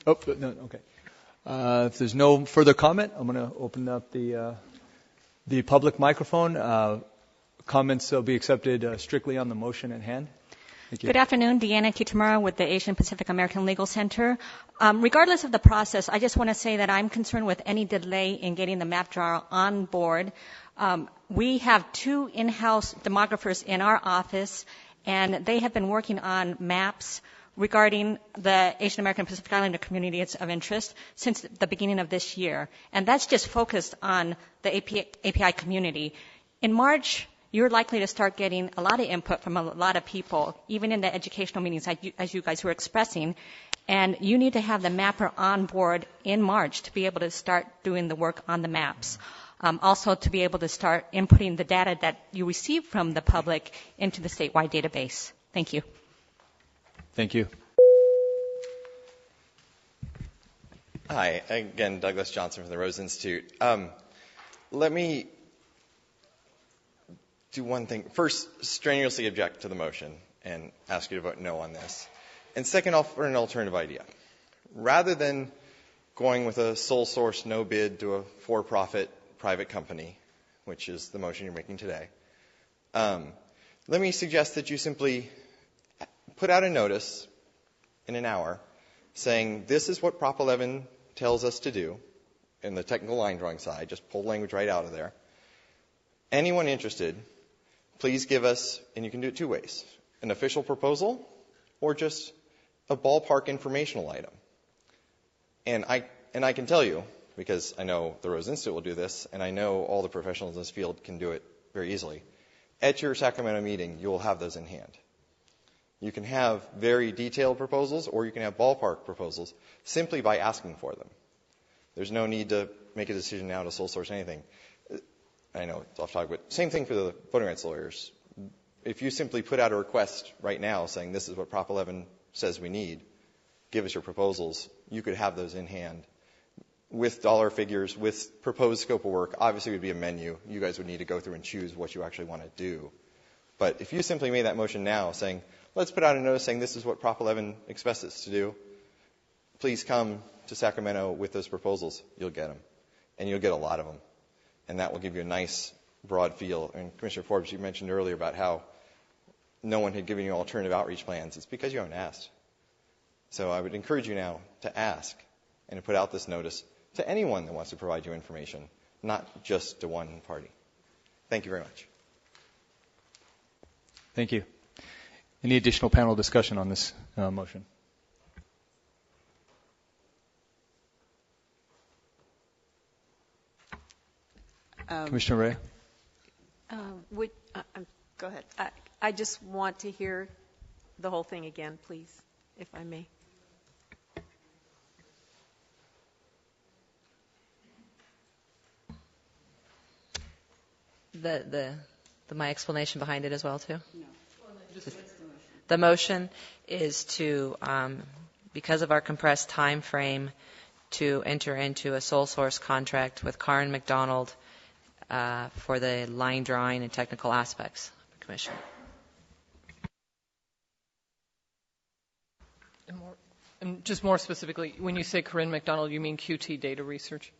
Oh, no, okay. If there's no further comment, I'm going to open up the public microphone. Comments will be accepted strictly on the motion at hand. Thank you. Good afternoon, Deanna Kitamura with the Asian Pacific American Legal Center. Regardless of the process, I just want to say that I'm concerned with any delay in getting the map drawer on board. We have 2 in-house demographers in our office, and they have been working on maps regarding the Asian American Pacific Islander communities of interest since the beginning of this year. And that's just focused on the API community. In March, you're likely to start getting a lot of input from a lot of people, even in the educational meetings as you guys were expressing. And you need to have the mapper on board in March to be able to start doing the work on the maps. Also to be able to start inputting the data that you receive from the public into the statewide database. Thank you. Thank you. Hi, again, Douglas Johnson from the Rose Institute. Let me do one thing. First, strenuously object to the motion and ask you to vote no on this. And second, offer an alternative idea. Rather than going with a sole source, no bid to a for-profit private company, which is the motion you're making today, let me suggest that you simply put out a notice in an hour saying this is what Prop 11 tells us to do in the technical line drawing side. Just pull the language right out of there. Anyone interested, please give us, and you can do it 2 ways, an official proposal or just a ballpark informational item. And I can tell you, because I know the Rose Institute will do this, and I know all the professionals in this field can do it very easily. At your Sacramento meeting, you will have those in hand. You can have very detailed proposals, or you can have ballpark proposals simply by asking for them. There's no need to make a decision now to sole source anything. I know it's off topic, but same thing for the voting rights lawyers. If you simply put out a request right now saying this is what Prop 11 says we need, give us your proposals, you could have those in hand with dollar figures, with proposed scope of work. Obviously, it would be a menu. You guys would need to go through and choose what you actually want to do. But if you simply made that motion now saying, let's put out a notice saying this is what Prop 11 expects us to do, please come to Sacramento with those proposals, you'll get them. And you'll get a lot of them. And that will give you a nice, broad feel. And Commissioner Forbes, you mentioned earlier about how no one had given you alternative outreach plans. It's because you haven't asked. So I would encourage you now to ask and to put out this notice to anyone that wants to provide you information, not just to one party. Thank you very much. Thank you. Any additional panel discussion on this motion? Commissioner Ray? Go ahead. I just want to hear the whole thing again, please, if I may. My explanation behind it as well, too? No. The motion is to, because of our compressed time frame, to enter into a sole source contract with Carr and McDonald for the line drawing and technical aspects of the commission. And just more specifically, when you say Corinne McDonald, you mean QT Data Research?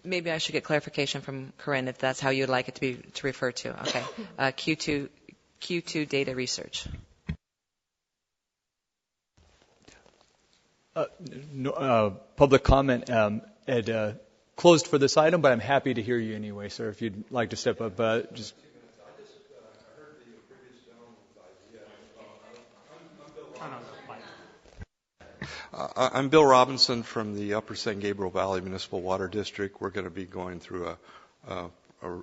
Maybe I should get clarification from Corinne if that's how you'd like it to refer to. Okay. Q2 Data Research. Public comment had closed for this item, but I'm happy to hear you anyway, sir, if you'd like to step up. Just I'm Bill Robinson from the Upper San Gabriel Valley Municipal Water District. We're going to be going through a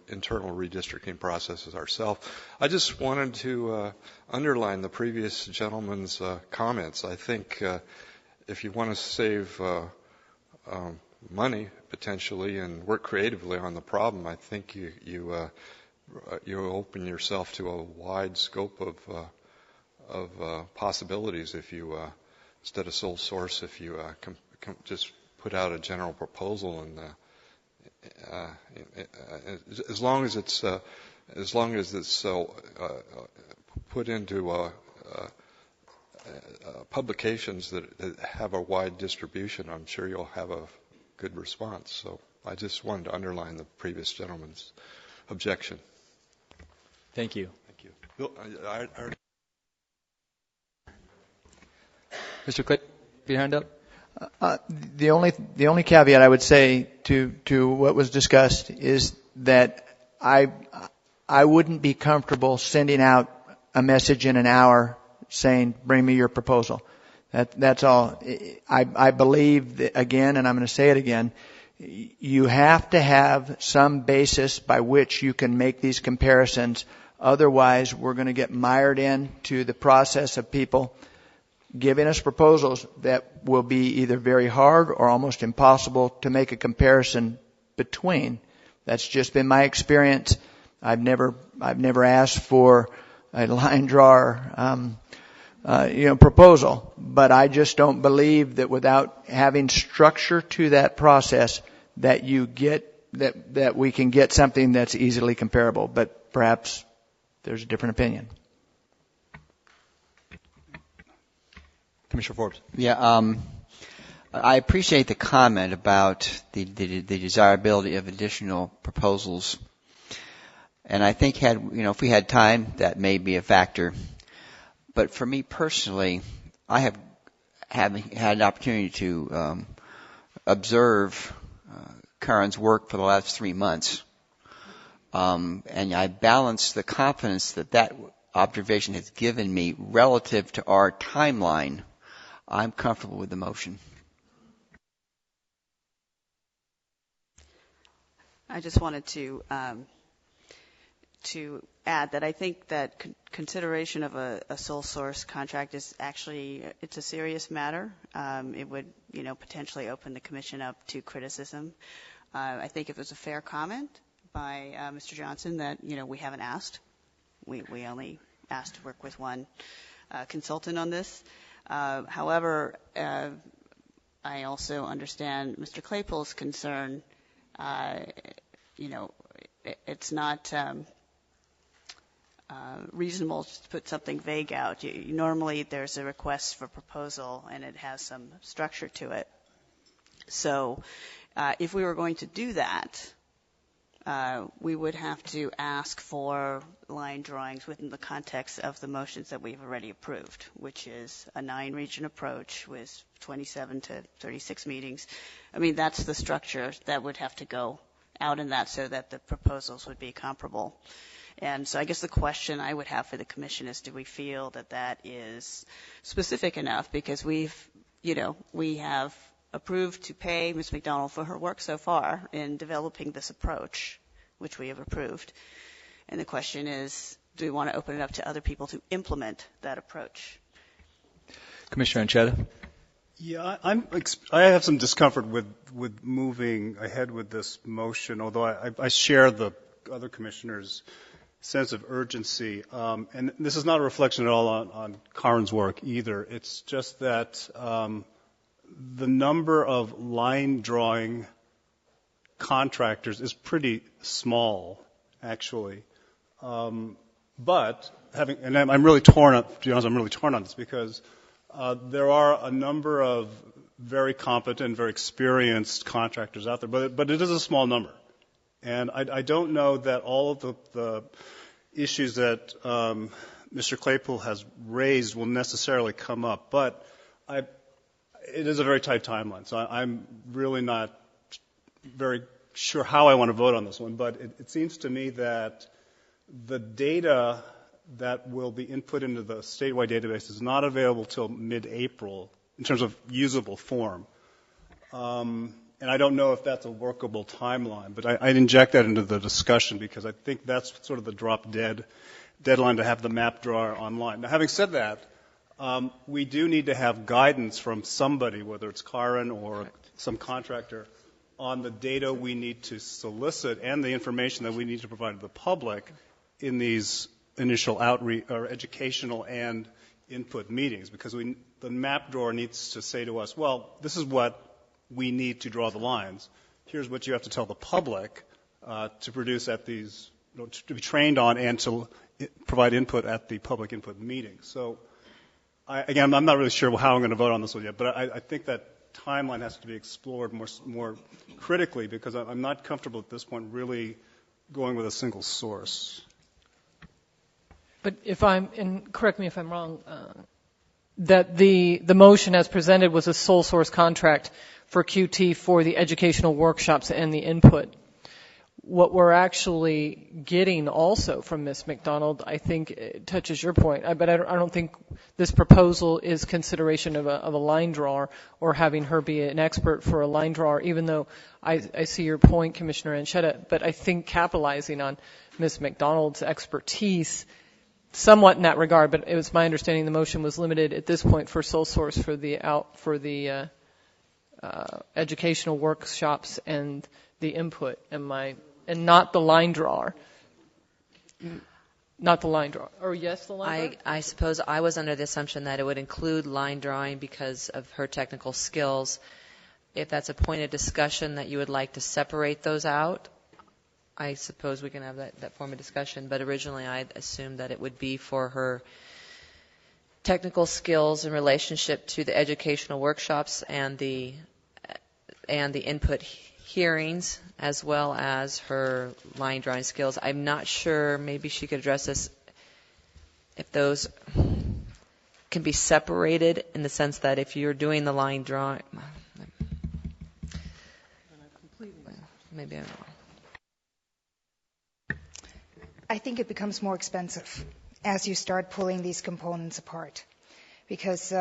internal redistricting processes ourselves. I just wanted to underline the previous gentleman's comments. I think if you want to save money potentially and work creatively on the problem, I think you open yourself to a wide scope of possibilities if you instead of sole source, if you just put out a general proposal and as long as it's put into publications that have a wide distribution, I'm sure you'll have a good response. So I just wanted to underline the previous gentleman's objection. Thank you. Thank you. Bill, Mr. Clay, your hand up. The only caveat I would say to what was discussed is that I wouldn't be comfortable sending out a message in an hour saying, bring me your proposal. That's all. I believe that, again, and I'm going to say it again, you have to have some basis by which you can make these comparisons. Otherwise, we're going to get mired into the process of people giving us proposals that will be either very hard or almost impossible to make a comparison between. That's just been my experience. I've never asked for a line drawer, proposal, but I just don't believe that without having structure to that process that that we can get something that's easily comparable. But perhaps there's a different opinion. Commissioner Forbes. Yeah, I appreciate the comment about the desirability of additional proposals, and I think if we had time, that may be a factor. But for me personally, I have had an opportunity to observe Karen's work for the last 3 months, and I balance the confidence that observation has given me relative to our timeline. I'm comfortable with the motion. I just wanted to add that I think that consideration of a sole source contract is actually, it's a serious matter. It would, potentially open the commission up to criticism. I think it was a fair comment by Mr. Johnson that, we haven't asked. We only asked to work with one consultant on this. However, I also understand Mr. Claypool's concern. It's not reasonable to put something vague out. Normally, there's a request for proposal, and it has some structure to it. So if we were going to do that, we would have to ask for line drawings within the context of the motions that we've already approved, which is a 9-region approach with 27 to 36 meetings. I mean, that's the structure that would have to go out in that so that the proposals would be comparable. And so I guess the question I would have for the commission is, do we feel that that is specific enough? Because we have approved to pay Ms. McDonald for her work so far in developing this approach, which we have approved. And the question is, do we want to open it up to other people to implement that approach? Commissioner Anchetta. Yeah, I have some discomfort with moving ahead with this motion, although I share the other commissioners' sense of urgency. And this is not a reflection at all on Karen's work either. It's just that the number of line drawing contractors is pretty small, actually. But I'm really torn on, to be honest, I'm really torn on this because there are a number of very competent, very experienced contractors out there, but it is a small number. And I don't know that all of the issues that Mr. Claypool has raised will necessarily come up, but it is a very tight timeline, so I'm really not very sure how I want to vote on this one, but it seems to me that the data that will be input into the statewide database is not available till mid-April in terms of usable form. And I don't know if that's a workable timeline, but I'd inject that into the discussion because I think that's sort of the drop-dead deadline to have the map drawer online. Now, having said that, we do need to have guidance from somebody, whether it's Karen or some contractor, on the data we need to solicit and the information that we need to provide to the public in these initial outreach or educational and input meetings, because the map drawer needs to say to us, well, this is what we need to draw the lines. Here's what you have to tell the public to produce at these, to be trained on and to provide input at the public input meetings. So again, I'm not really sure how I'm going to vote on this one yet, but I think that timeline has to be explored more critically, because I'm not comfortable at this point really going with a single source. But and correct me if I'm wrong, that the motion as presented was a sole source contract for QT for the educational workshops and the input. What we're actually getting also from Ms. McDonald, I think, touches your point. But I don't think this proposal is consideration of a line drawer or having her be an expert for a line drawer, even though I see your point, Commissioner Anchetta. But I think capitalizing on Ms. McDonald's expertise somewhat in that regard, but it was my understanding the motion was limited at this point for sole source for the educational workshops and the input, and not the line drawer. Not the line drawer. Or yes, the line drawer? I suppose I was under the assumption that it would include line drawing because of her technical skills. If that's a point of discussion that you would like to separate those out, I suppose we can have that form of discussion. But originally I assumed that it would be for her technical skills in relationship to the educational workshops and the input hearings, as well as her line drawing skills. I'm not sure, maybe she could address this, if those can be separated in the sense that if you're doing the line drawing, maybe I don't know. I think it becomes more expensive as you start pulling these components apart. Because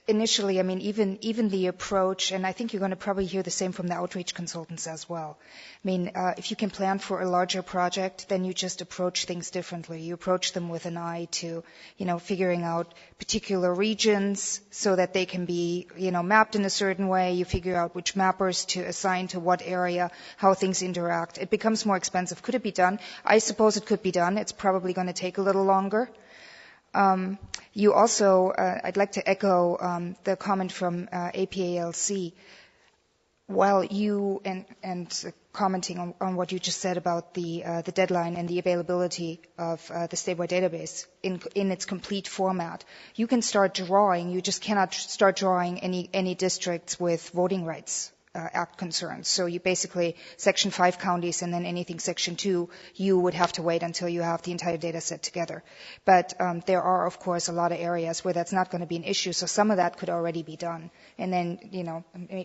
initially, I mean, even the approach, and I think you're going to probably hear the same from the outreach consultants as well. I mean, if you can plan for a larger project, then you just approach things differently. You approach them with an eye to, figuring out particular regions so that they can be, mapped in a certain way. You figure out which mappers to assign to what area, how things interact. It becomes more expensive. Could it be done? I suppose it could be done. It's probably going to take a little longer. You also, I'd like to echo the comment from APALC. While you and commenting on what you just said about the deadline and the availability of the statewide database in its complete format, you can start drawing. You just cannot start drawing any districts with voting rights Act concerns. So you basically, Section 5 counties and then anything Section 2, you would have to wait until you have the entire data set together. But there are, of course, a lot of areas where that's not going to be an issue, so some of that could already be done. And then,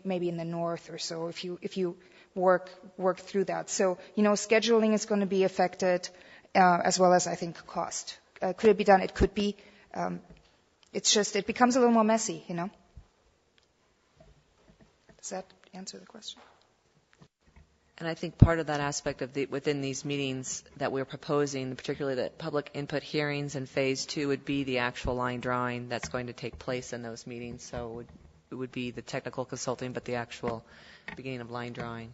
maybe in the north or so, if you work through that. So, scheduling is going to be affected, as well as, I think, cost. Could it be done? It could be. It's just, it becomes a little more messy, Does that answer the question? And I think part of that aspect of within these meetings that we're proposing, particularly the public input hearings in phase 2, would be the actual line drawing that's going to take place in those meetings. So it would be the technical consulting, but the actual beginning of line drawing.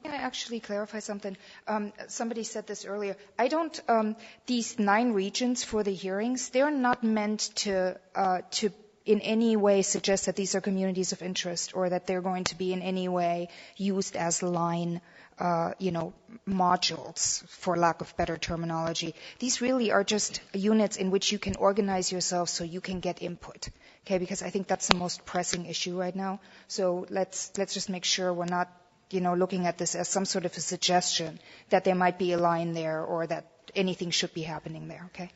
Can I actually clarify something? Somebody said this earlier. These 9 regions for the hearings, they're not meant to in any way suggest that these are communities of interest or that they're going to be in any way used as line, modules, for lack of better terminology. These really are just units in which you can organize yourself so you can get input. Okay, because I think that's the most pressing issue right now. So let's just make sure we're not, looking at this as some sort of a suggestion that there might be a line there or that anything should be happening there. Okay.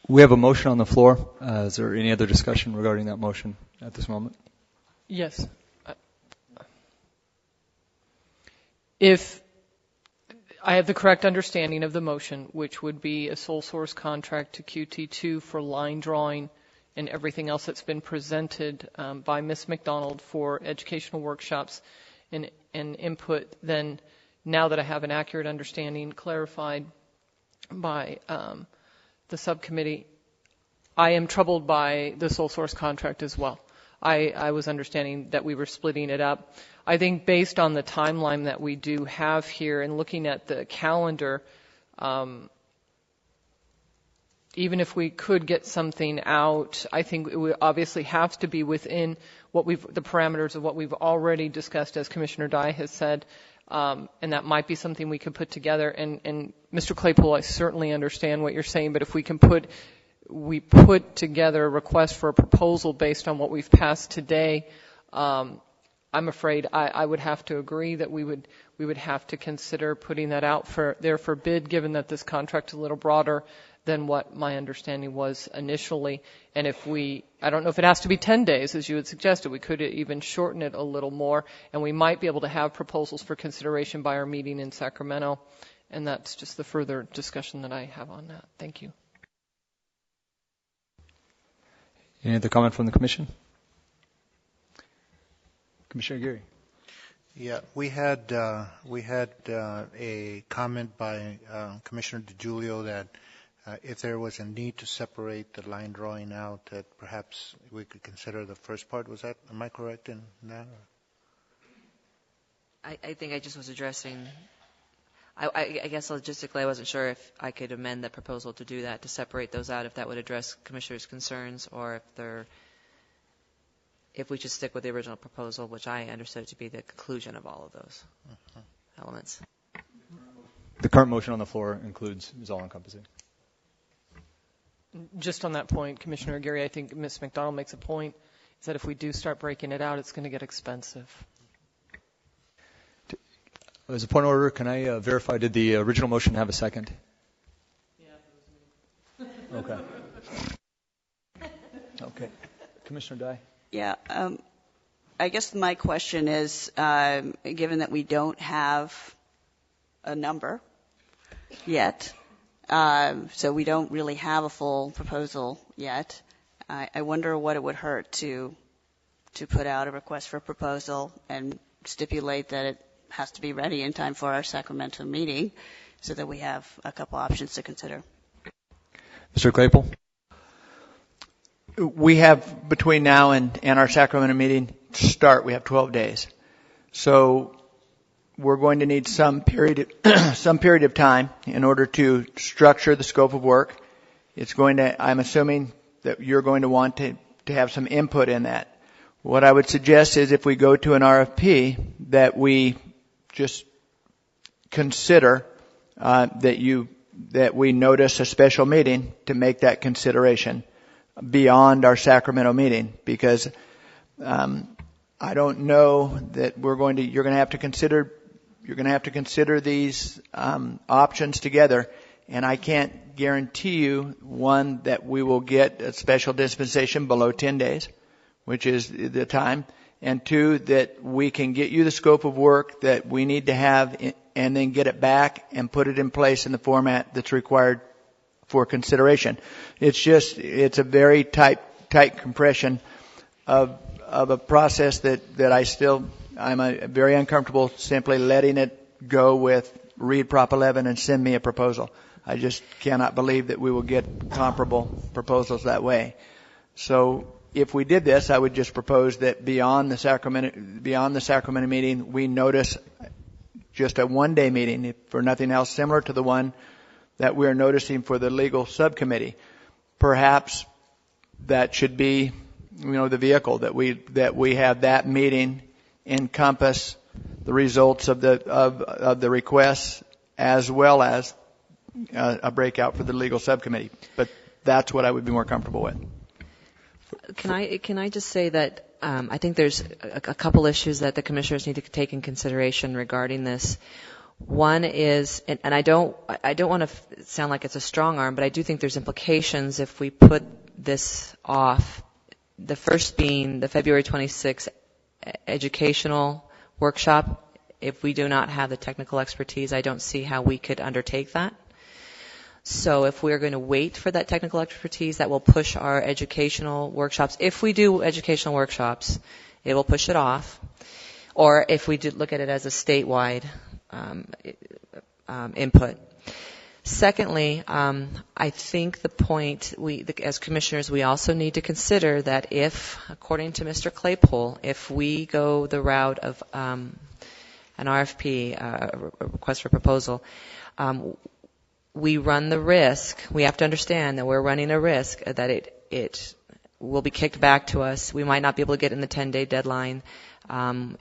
We have a motion on the floor. Is there any other discussion regarding that motion at this moment? Yes. If I have the correct understanding of the motion, which would be a sole source contract to QT2 for line drawing and everything else that's been presented by Ms. McDonald for educational workshops and input, then now that I have an accurate understanding clarified by the subcommittee, I am troubled by the sole source contract as well. I was understanding that we were splitting it up. I think based on the timeline that we do have here and looking at the calendar, even if we could get something out, I think it would obviously have to be within the parameters of what we've already discussed, as Commissioner Dye has said, and that might be something we could put together. And Mr. Claypool, I certainly understand what you're saying, but if we can put we put together a request for a proposal based on what we've passed today, I'm afraid I would have to agree that we would have to consider putting that out for bid, given that this contract is a little broader than what my understanding was initially. And I don't know if it has to be 10 days, as you had suggested. We could even shorten it a little more, and we might be able to have proposals for consideration by our meeting in Sacramento. And that's just the further discussion that I have on that. Thank you. Any other comment from the Commission? Commissioner Geary. Yeah, we had a comment by Commissioner DiGiulio that if there was a need to separate the line drawing out, that perhaps we could consider the first part. Am I correct in that? I think I just was addressing, I guess logistically I wasn't sure if I could amend the proposal to do that, to separate those out, if that would address Commissioners' concerns, or if we should stick with the original proposal, which I understood to be the conclusion of all of those elements. The current motion on the floor is all-encompassing. Just on that point, Commissioner Geary, I think Ms. McDonald makes a point, is that if we do start breaking it out, it's going to get expensive. As a point of order, can I verify, did the original motion have a second? Yeah, it was me. Okay. Okay. Commissioner Dye? Yeah. I guess my question is, given that we don't have a number yet, so we don't really have a full proposal yet, I wonder what it would hurt to put out a request for a proposal and stipulate that it has to be ready in time for our Sacramento meeting so that we have a couple options to consider. Mr. Claypool? We have, between now and our Sacramento meeting start, we have 12 days. So we're going to need some period of time in order to structure the scope of work. I'm assuming that you're going to want to have some input in that. What I would suggest is if we go to an RFP, that we just consider that we notice a special meeting to make that consideration beyond our Sacramento meeting, because I don't know that you're going to have to consider these options together, and I can't guarantee you, one, that we will get a special dispensation below 10 days, which is the time, and two, that we can get you the scope of work that we need to have and then get it back and put it in place in the format that's required for consideration. It's a very tight compression of a process that I'm very uncomfortable simply letting it go with read Prop 11 and send me a proposal. I just cannot believe that we will get comparable proposals that way. So if we did this, I would just propose that beyond the Sacramento meeting, we notice just a one-day meeting, for nothing else, similar to the one that we are noticing for the legal subcommittee. Perhaps that should be, the vehicle that we have that meeting encompass the results of the requests as well as a breakout for the legal subcommittee. But that's what I would be more comfortable with. Can I just say that I think there's a couple issues that the commissioners need to take in consideration regarding this. One is, and I don't want to sound like it's a strong arm, but I do think there's implications if we put this off. The first being the February 26th educational workshop. If we do not have the technical expertise, I don't see how we could undertake that. So if we're going to wait for that technical expertise, that will push our educational workshops. If we do educational workshops, it will push it off. Or if we look at it as a statewide input. Secondly, I think the point as commissioners, we also need to consider that if, according to Mr. Claypool, if we go the route of an RFP, a request for proposal, we run the risk. We have to understand that we're running a risk that it will be kicked back to us. We might not be able to get in the 10-day deadline.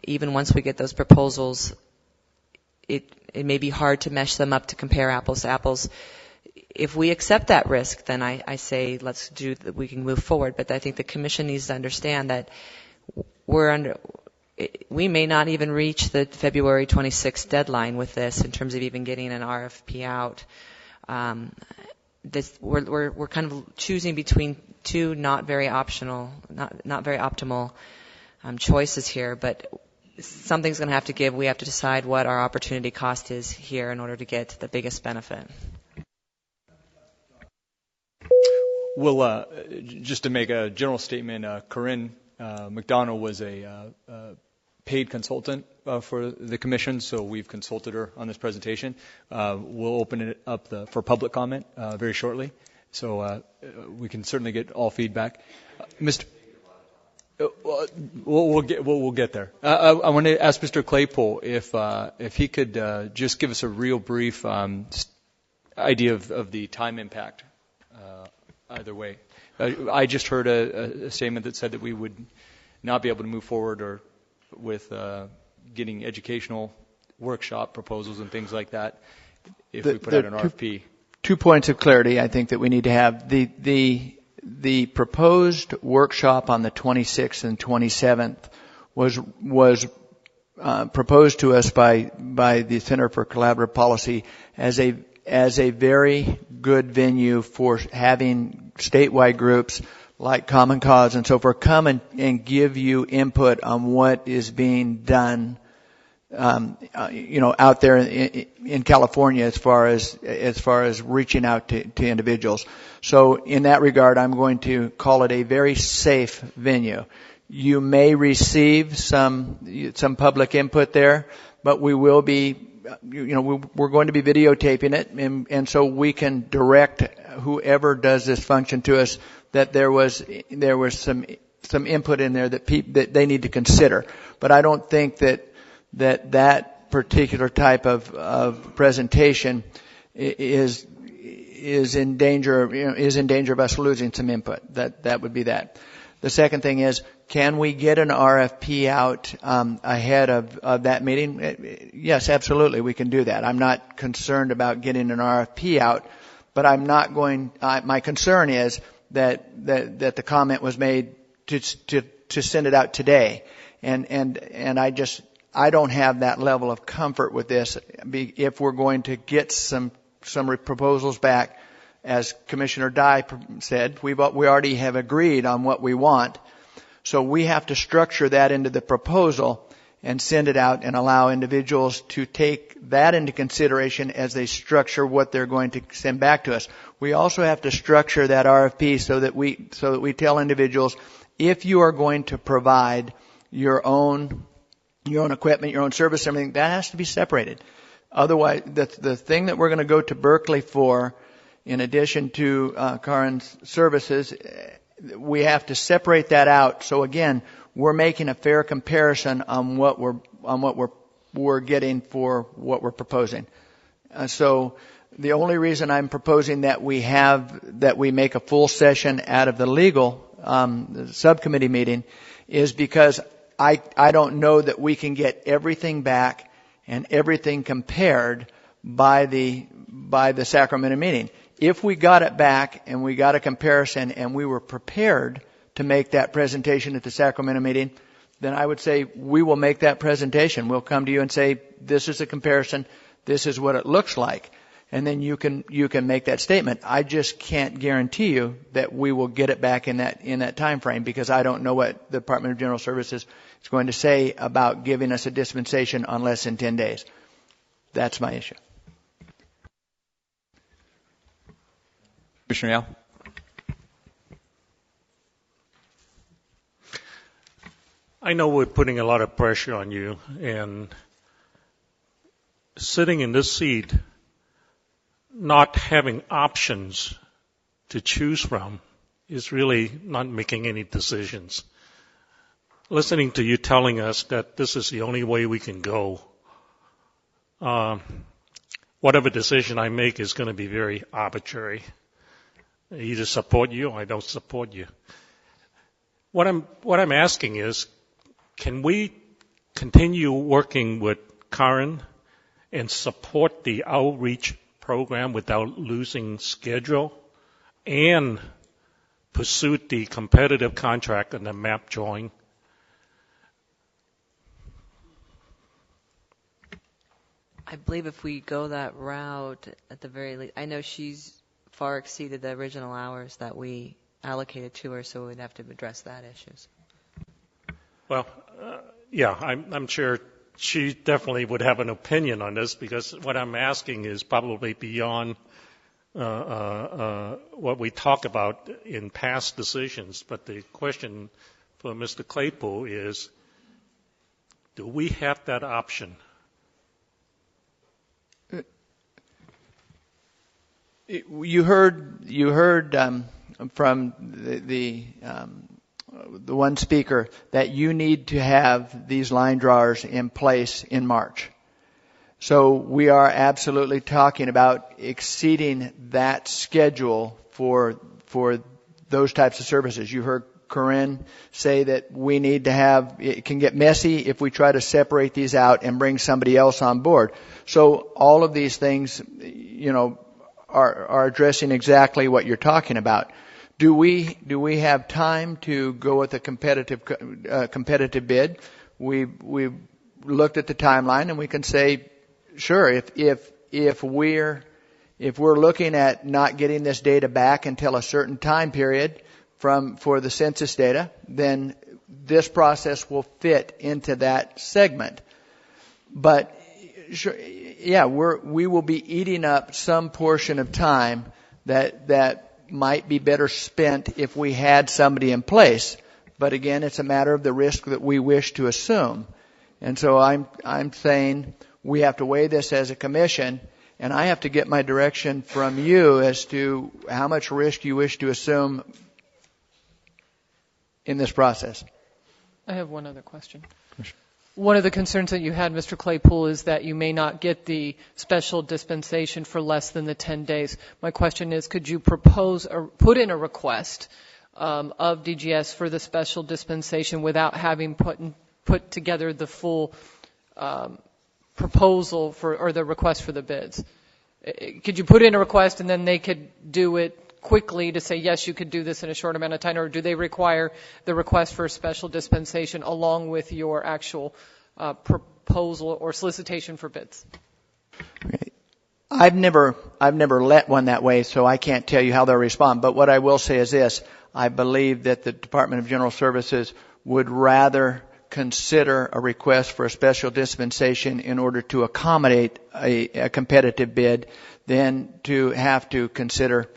Even once we get those proposals, it may be hard to mesh them up to compare apples to apples. if we accept that risk, then I say we can move forward. But I think the Commission needs to understand that we may not even reach the February 26th deadline with this in terms of even getting an RFP out. We're kind of choosing between two not very optimal choices here, but something's going to have to give. We have to decide what our opportunity cost is here in order to get the biggest benefit. Well, just to make a general statement, Corinne McDonald was a paid consultant for the Commission, so we've consulted her on this presentation. We'll open it up for public comment very shortly, so we can certainly get all feedback. Mr. We'll get there. I want to ask Mr. Claypool if he could just give us a real brief idea of the time impact either way. I just heard a statement that said that we would not be able to move forward with getting educational workshop proposals and things like that if we put out an RFP. 2 points of clarity I think that we need to have. The proposed workshop on the 26th and 27th was proposed to us by the Center for Collaborative Policy as a very good venue for having statewide groups like Common Cause and so forth come and give you input on what is being done, out there in California as far as reaching out to individuals. So in that regard, I'm going to call it a very safe venue. You may receive some public input there, but we will be, we're going to be videotaping it, and so we can direct whoever does this function to us that there was some input in there that they need to consider. But I don't think that particular type of presentation is in danger of us losing some input. That would be that. The second thing is, can we get an RFP out ahead of that meeting? Yes, absolutely, we can do that. I'm not concerned about getting an RFP out, but I'm not going. My concern is that the comment was made to send it out today, and I don't have that level of comfort with this. If we're going to get some proposals back, as Commissioner Dye said, we already have agreed on what we want. So we have to structure that into the proposal and send it out and allow individuals to take that into consideration as they structure what they're going to send back to us. We also have to structure that RFP so that we tell individuals, if you are going to provide your own equipment, your own service, everything, that has to be separated. Otherwise, the thing that we're going to go to Berkeley for, in addition to Karen's services, we have to separate that out. So again, we're making a fair comparison on what we're getting for what we're proposing. So the only reason I'm proposing that we make a full session out of the legal subcommittee meeting is because I don't know that we can get everything back and everything compared by the Sacramento meeting. If we got it back and we got a comparison and we were prepared to make that presentation at the Sacramento meeting, then I would say we will make that presentation. We'll come to you and say, this is a comparison, this is what it looks like. And then you can make that statement. I just can't guarantee you that we will get it back in that time frame, because I don't know what the Department of General Services is going to say about giving us a dispensation on less than 10 days. That's my issue. Commissioner Yao. I know we're putting a lot of pressure on you, and sitting in this seat, not having options to choose from is really not making any decisions. Listening to you telling us that this is the only way we can go, whatever decision I make is going to be very arbitrary. I either support you or I don't support you. What I'm asking is, can we continue working with Karen and support the outreach program without losing schedule and pursued the competitive contract and the map drawing? I believe if we go that route, at the very least, I know she's far exceeded the original hours that we allocated to her, so we'd have to address that issues. Well, yeah, I'm sure she definitely would have an opinion on this, because what I'm asking is probably beyond what we talk about in past decisions. But the question for Mr. Claypool is, do we have that option? You heard from the one speaker that you need to have these line drawers in place in March. So we are absolutely talking about exceeding that schedule for those types of services. You heard Corinne say that we need to have, it can get messy if we try to separate these out and bring somebody else on board. So all of these things, are addressing exactly what you're talking about. Do we have time to go with a competitive bid? We looked at the timeline, and we can say, sure, if we're looking at not getting this data back until a certain time period for the census data, then this process will fit into that segment. But sure, yeah, we will be eating up some portion of time that might be better spent if we had somebody in place. But again, it's a matter of the risk that we wish to assume. And so I'm saying we have to weigh this as a commission, and I have to get my direction from you as to how much risk you wish to assume in this process. I have one other question. One of the concerns that you had, Mr. Claypool, is that you may not get the special dispensation for less than the 10 days. My question is, could you propose or put in a request of DGS for the special dispensation without having put together the full proposal or the request for the bids? Could you put in a request and then they could do it quickly to say, yes, you could do this in a short amount of time, or do they require the request for a special dispensation along with your actual proposal or solicitation for bids? I've never let one that way, so I can't tell you how they'll respond. But what I will say is this: I believe that the Department of General Services would rather consider a request for a special dispensation in order to accommodate a competitive bid than to have to consider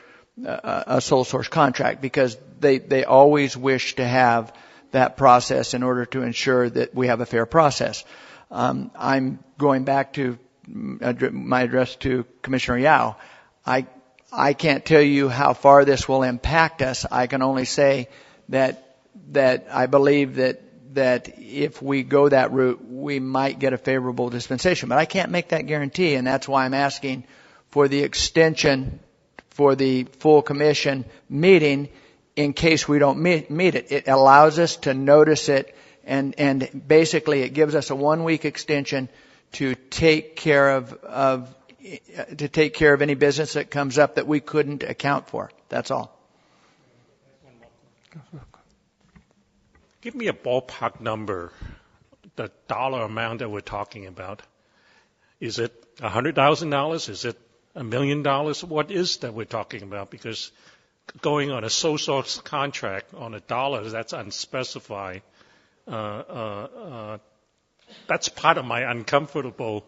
a sole source contract, because they always wish to have that process in order to ensure that we have a fair process. I'm going back to my address to Commissioner Yao. I can't tell you how far this will impact us. I can only say that I believe that if we go that route, we might get a favorable dispensation. But I can't make that guarantee, and that's why I'm asking for the extension for the full commission meeting in case we don't meet it. It allows us to notice it, and basically it gives us a 1-week extension to take care of any business that comes up that we couldn't account for. That's all. Give me a ballpark number, the dollar amount that we're talking about. Is it $100,000? Is it $1 million? What is that we're talking about? Because going on a sole source contract on $1, that's unspecified. That's part of my uncomfortable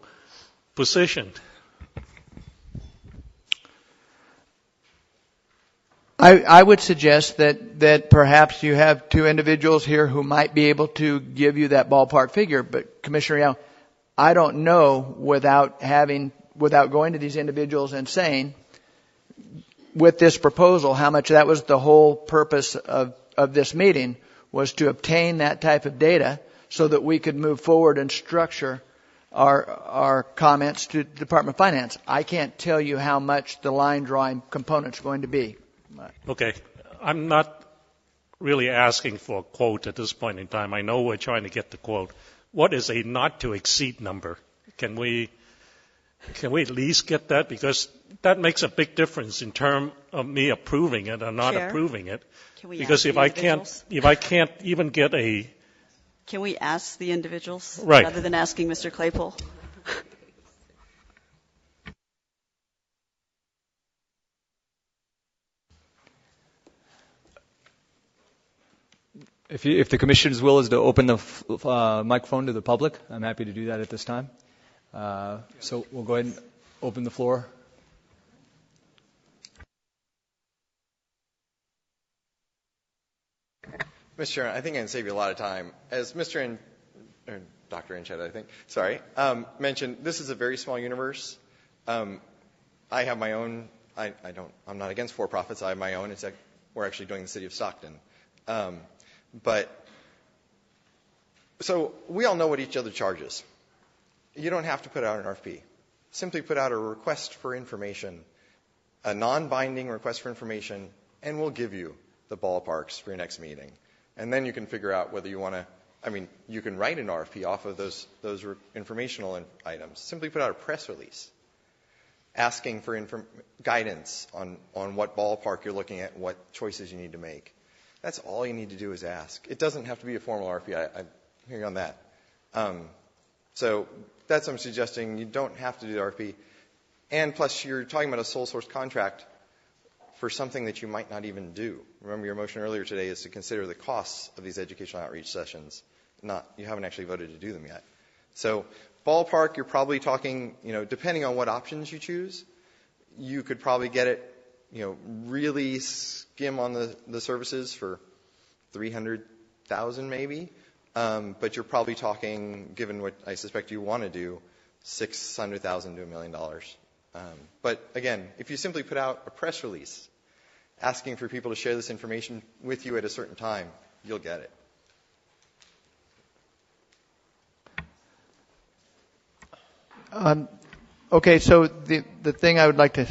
position. I would suggest that perhaps you have two individuals here who might be able to give you that ballpark figure. But Commissioner Young, I don't know without going to these individuals and saying, with this proposal, how much that was the whole purpose of this meeting, was to obtain that type of data so that we could move forward and structure our comments to the Department of Finance. I can't tell you how much the line drawing component's going to be. Okay. I'm not really asking for a quote at this point in time. I know we're trying to get the quote. What is a not to exceed number? Can we Can we at least get that? Because that makes a big difference in terms of me approving it or not Chair, approving it. Can we Because ask if the I can't even get a Can we ask the individuals Right. rather than asking Mr. Claypool? If the Commission's will is to open the microphone to the public, I'm happy to do that at this time. So we'll go ahead and open the floor. Mr. Chairman, I think I can save you a lot of time. As Dr. Inched, I think, mentioned, this is a very small universe. I have my own. I'm not against for-profits. I have my own. We're actually doing the city of Stockton. So we all know what each other charges. You don't have to put out an RFP. Simply put out a request for information, a non-binding request for information, and we'll give you the ballparks for your next meeting. And then you can figure out whether you want to, you can write an RFP off of those informational items. Simply put out a press release asking for guidance on what ballpark you're looking at, what choices you need to make. That's all you need to do is ask. It doesn't have to be a formal RFP. I hear you on that. So that's what I'm suggesting. You don't have to do the RFP. And plus, you're talking about a sole source contract for something that you might not even do. Remember, your motion earlier today is to consider the costs of these educational outreach sessions. You haven't actually voted to do them yet. So ballpark, you're probably talking, depending on what options you choose, you could probably get it, really skim on the services for $300,000 maybe. But you're probably talking, given what I suspect you want to do, $600,000 to $1 million. But again, if you simply put out a press release asking for people to share this information with you at a certain time, you'll get it. Okay, so the thing I would like to...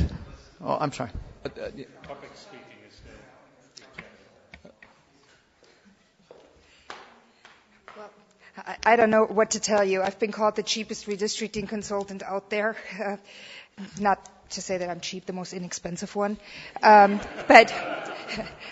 Oh, I'm sorry. public speaking is Well, I don't know what to tell you. I've been called the cheapest redistricting consultant out there. Not to say that I'm cheap, the most inexpensive one. But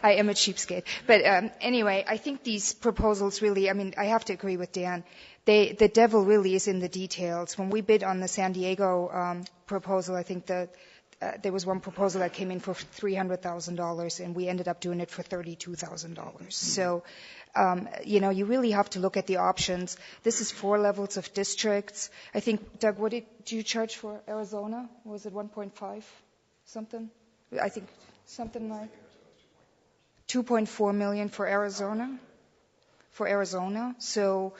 I am a cheapskate. But anyway, I think these proposals really, I have to agree with Dan. The devil really is in the details. When we bid on the San Diego proposal, I think there was one proposal that came in for $300,000, and we ended up doing it for $32,000. So, you really have to look at the options. This is 4 levels of districts. I think, Doug, what did you charge for Arizona? Was it 1.5 something? I think something like 2.4 million for Arizona. So,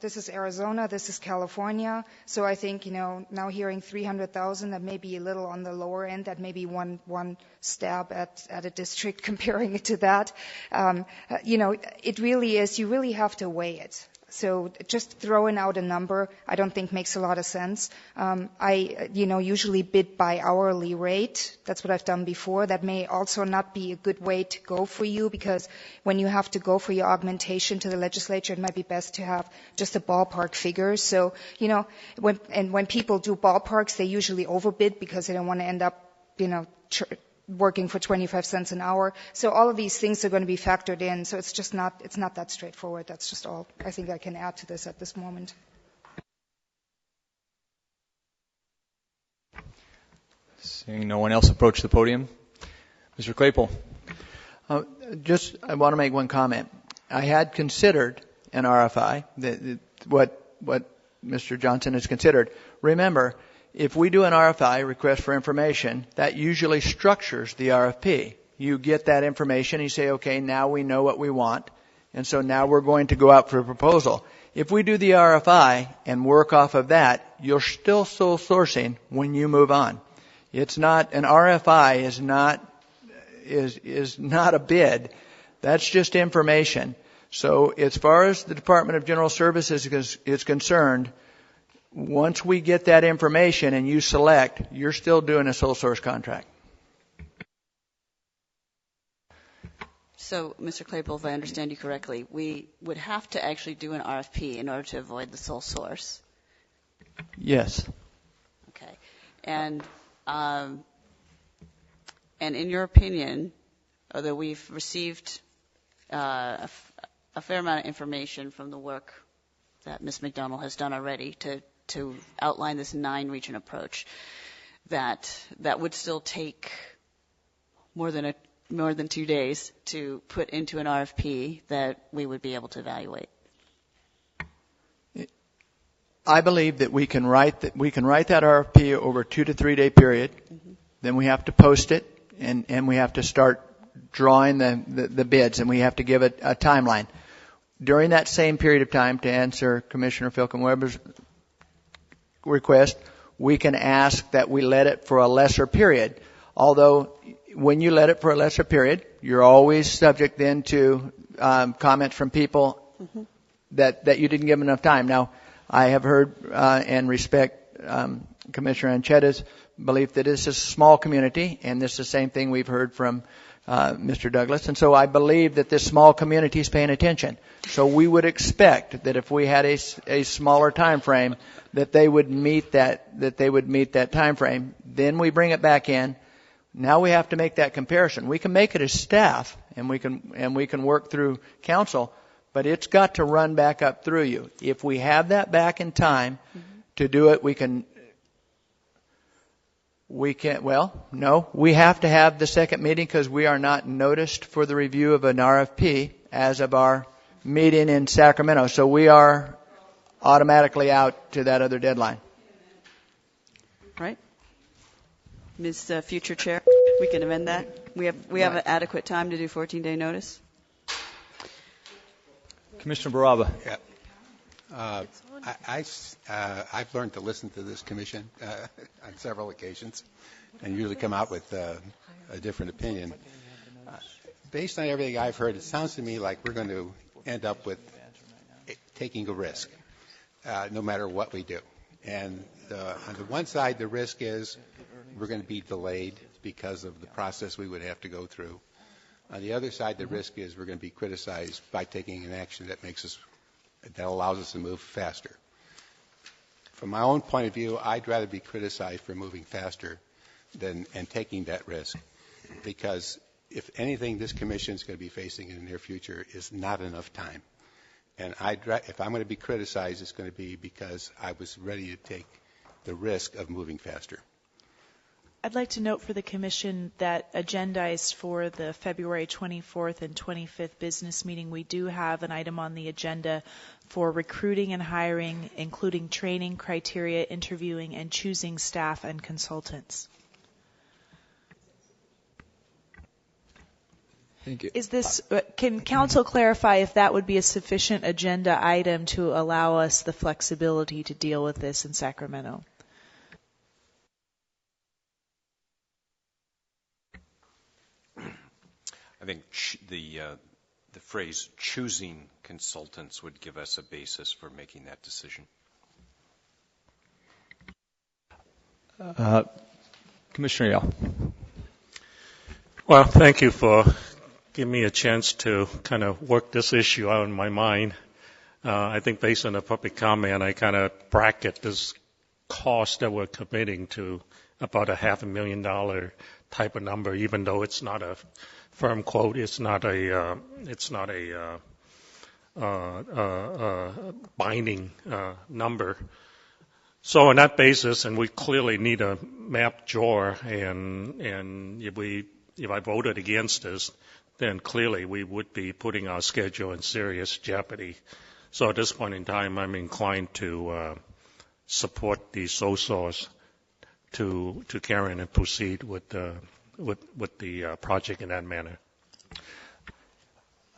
this is Arizona, this is California. So I think, now hearing 300,000, that may be a little on the lower end. That may be one stab at a district comparing it to that. It really is, you really have to weigh it. So just throwing out a number, I don't think makes a lot of sense. I usually bid by hourly rate. That's what I've done before. That may also not be a good way to go for you, because when you have to go for your augmentation to the legislature, it might be best to have just a ballpark figure. So, when people do ballparks, they usually overbid because they don't want to end up, working for 25 cents an hour. So all of these things are going to be factored in. So it's not that straightforward. That's just all I think I can add to this at this moment. Seeing no one else approach the podium. Mr. Claypool. I want to make one comment. I had considered an RFI, what Mr. Johnson has considered. Remember, if we do an RFI, request for information, that usually structures the RFP. You get that information, you say, okay, now we know what we want, and so now we're going to go out for a proposal. If we do the RFI and work off of that, you're still sole sourcing when you move on. It's not, an RFI is not a bid. That's just information. So as far as the Department of General Services is concerned, once we get that information and you select, you're still doing a sole source contract. So, Mr. Claypool, if I understand you correctly, we would have to actually do an RFP in order to avoid the sole source. Yes. Okay. And in your opinion, although we've received a fair amount of information from the work that Ms. McDonald has done already to outline this 9-region approach, that would still take more than 2 days to put into an RFP that we would be able to evaluate. I believe that we can write that RFP over a 2 to 3 day period. Mm-hmm. Then we have to post it, and we have to start drawing the bids, and we have to give it a timeline. During that same period of time, to answer Commissioner Filken-Weber's request, we can ask that we let it for a lesser period. Although, when you let it for a lesser period, you're always subject then to comments from people mm-hmm. that you didn't give enough time. Now, I have heard and respect Commissioner Anchetta's belief that this is a small community, and this is the same thing we've heard from Mr. Douglas. And so I believe that this small community is paying attention. So we would expect that if we had a smaller time frame, that they would meet that time frame. Then we bring it back in. Now we have to make that comparison. We can make it as staff, and we can work through council, but it's got to run back up through you. If we have that back in time mm-hmm. to do it, we have to have the second meeting because we are not noticed for the review of an RFP as of our meeting in Sacramento. So we are automatically out to that other deadline. Right. Ms. Future Chair, we can amend that. We have an adequate time to do 14-day notice. Commissioner Baraba. Yeah. I've learned to listen to this commission on several occasions and usually come out with a different opinion. Based on everything I've heard, it sounds to me like we're going to end up with taking a risk no matter what we do. And on the one side, the risk is we're going to be delayed because of the process we would have to go through. On the other side, the risk is we're going to be criticized by taking an action that allows us to move faster. From my own point of view, I'd rather be criticized for moving faster and taking that risk, because if anything, this commission is going to be facing in the near future is not enough time. And if I'm going to be criticized, it's going to be because I was ready to take the risk of moving faster. I'd like to note for the Commission that agendized for the February 24th and 25th business meeting, we do have an item on the agenda for recruiting and hiring, including training, criteria, interviewing, and choosing staff and consultants. Thank you. Can Council clarify if that would be a sufficient agenda item to allow us the flexibility to deal with this in Sacramento? I think the phrase choosing consultants would give us a basis for making that decision. Commissioner Yao. Well, thank you for giving me a chance to kind of work this issue out in my mind. I think based on the public comment, I kind of bracket this cost that we're committing to about $500,000 type of number, even though it's not a firm quote, it's not a binding number. So on that basis, and we clearly need a map drawer, and if I voted against this, then clearly we would be putting our schedule in serious jeopardy. So at this point in time, I'm inclined to support the sole source to carry on and proceed with the project in that manner.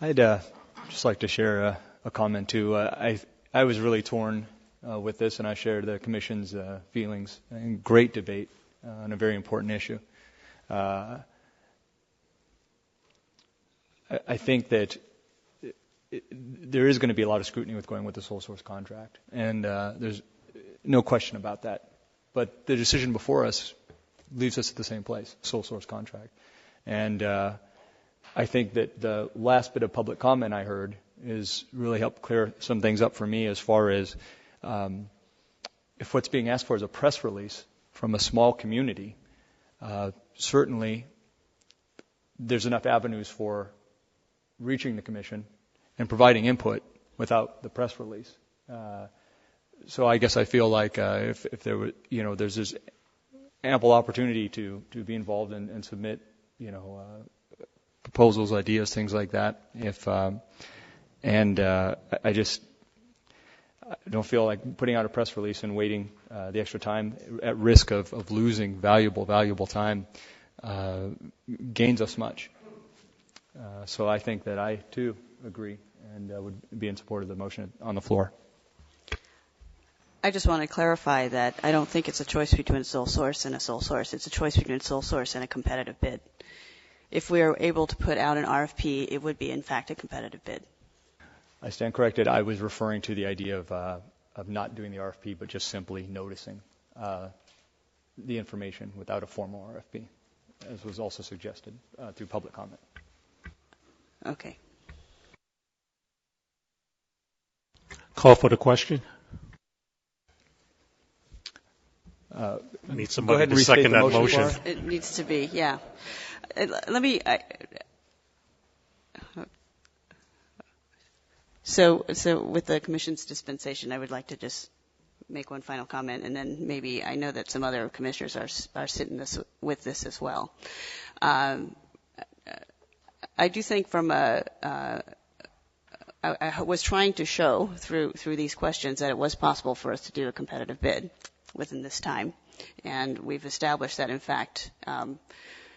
I'd just like to share a comment too. I was really torn with this, and I share the Commission's feelings. Great debate on a very important issue. I think that there is going to be a lot of scrutiny with going with the sole source contract, and there's no question about that. But the decision before us leaves us at the same place, sole source contract. And I think that the last bit of public comment I heard is really helped clear some things up for me as far as if what's being asked for is a press release from a small community, certainly there's enough avenues for reaching the commission and providing input without the press release. So I guess I feel like if there were, there's this ample opportunity to be involved and submit, proposals, ideas, things like that. I don't feel like putting out a press release and waiting the extra time at risk of losing valuable time gains us much. So I think that I, too, agree and would be in support of the motion on the floor. I just want to clarify that I don't think it's a choice between sole source and a sole source. It's a choice between sole source and a competitive bid. If we are able to put out an RFP, it would be, in fact, a competitive bid. I stand corrected. I was referring to the idea of not doing the RFP, but just simply noticing the information without a formal RFP, as was also suggested through public comment. Okay. Call for the question. I need somebody to second that motion. It needs to be, yeah. Let me. So with the Commission's dispensation, I would like to just make one final comment, and then maybe I know that some other commissioners are sitting with this as well. I do think I was trying to show through these questions that it was possible for us to do a competitive bid within this time, and we've established that, in fact,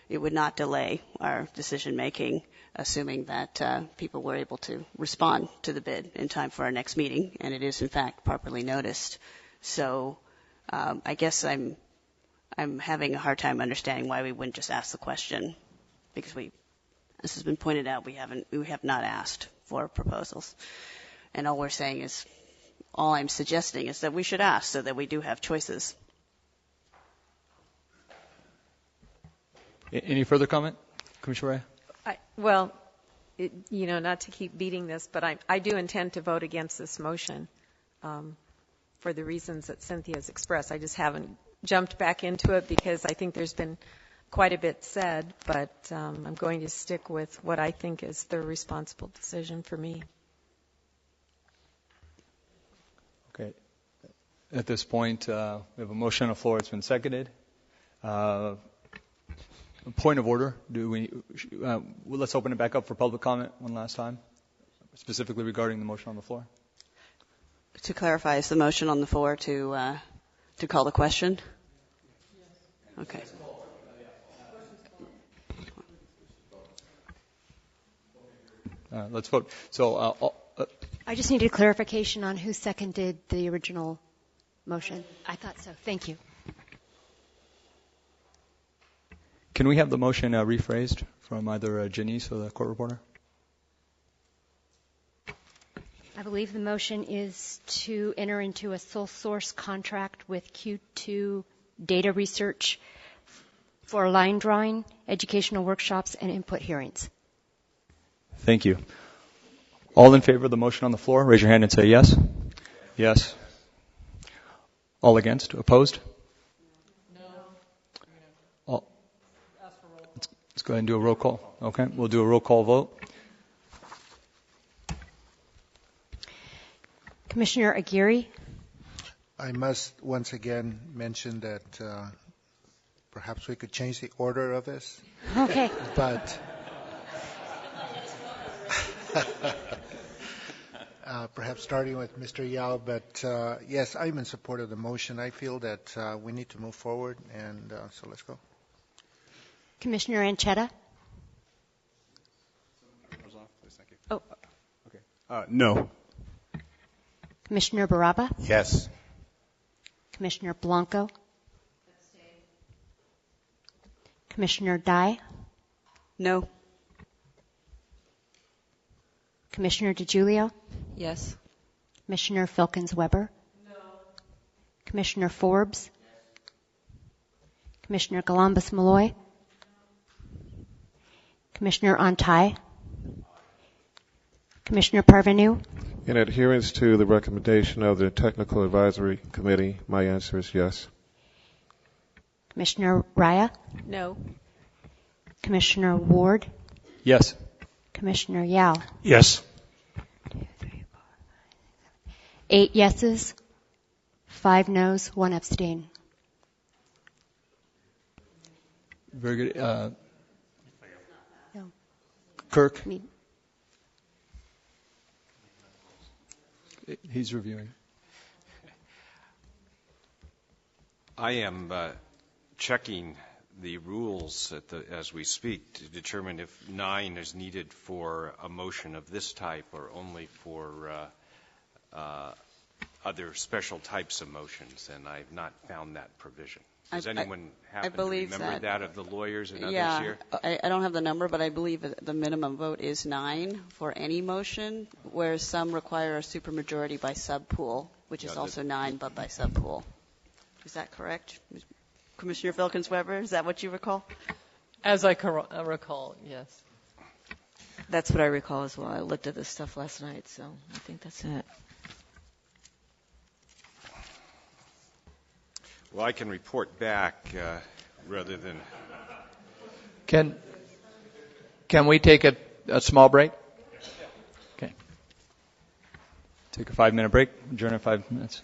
it would not delay our decision making, assuming that people were able to respond to the bid in time for our next meeting, and it is, in fact, properly noticed. So I guess I'm having a hard time understanding why we wouldn't just ask the question, because this has been pointed out, we have not asked for proposals, and all I'm suggesting is that we should ask so that we do have choices. Any further comment, Commissioner Ray? Not to keep beating this, but I do intend to vote against this motion for the reasons that Cynthia has expressed. I just haven't jumped back into it because I think there's been quite a bit said, but I'm going to stick with what I think is the responsible decision for me. Okay. At this point, we have a motion on the floor. It's been seconded. Point of order. Let's open it back up for public comment one last time, specifically regarding the motion on the floor. To clarify, is the motion on the floor to call the question? Okay. Let's vote. So I just needed clarification on who seconded the original motion. I thought so. Thank you. Can we have the motion rephrased from either Janice or the court reporter? I believe the motion is to enter into a sole source contract with Q2 Data Research for line drawing, educational workshops, and input hearings. Thank you. All in favor of the motion on the floor, raise your hand and say yes. Yes. All against? Opposed? Let's go ahead and do a roll call. Okay, we'll do a roll call vote. Commissioner Aguirre? I must once again mention that perhaps we could change the order of this. Okay. But perhaps starting with Mr. Yao, but yes, I'm in support of the motion. I feel that we need to move forward, and so let's go. Commissioner Anchetta? Oh. Okay. No. Commissioner Baraba? Yes. Commissioner Blanco? Commissioner Dye? No. Commissioner DiGiulio? Yes. Commissioner Filkins-Weber? No. Commissioner Forbes? Commissioner Galambos-Malloy? Commissioner Antai? Commissioner Parvenu? In adherence to the recommendation of the Technical Advisory Committee, my answer is yes. Commissioner Raya? No. Commissioner Ward? Yes. Commissioner Yao? Yes. 8 yeses, 5 noes, 1 abstain. Very good. No. Kirk? He's reviewing. I am checking the rules as we speak to determine if 9 is needed for a motion of this type or only for other special types of motions, and I've not found that provision. Does anyone happen to remember that of the lawyers and others here? I don't have the number, but I believe the minimum vote is 9 for any motion, whereas some require a supermajority by subpool, which is also 9, but by subpool. Is that correct? Commissioner Filkins-Weber, is that what you recall? As I recall, yes. That's what I recall as well. I looked at this stuff last night, so I think that's it. Well, I can report back rather than... Can we take a small break? Okay. Take a 5-minute break. Adjourn in 5 minutes.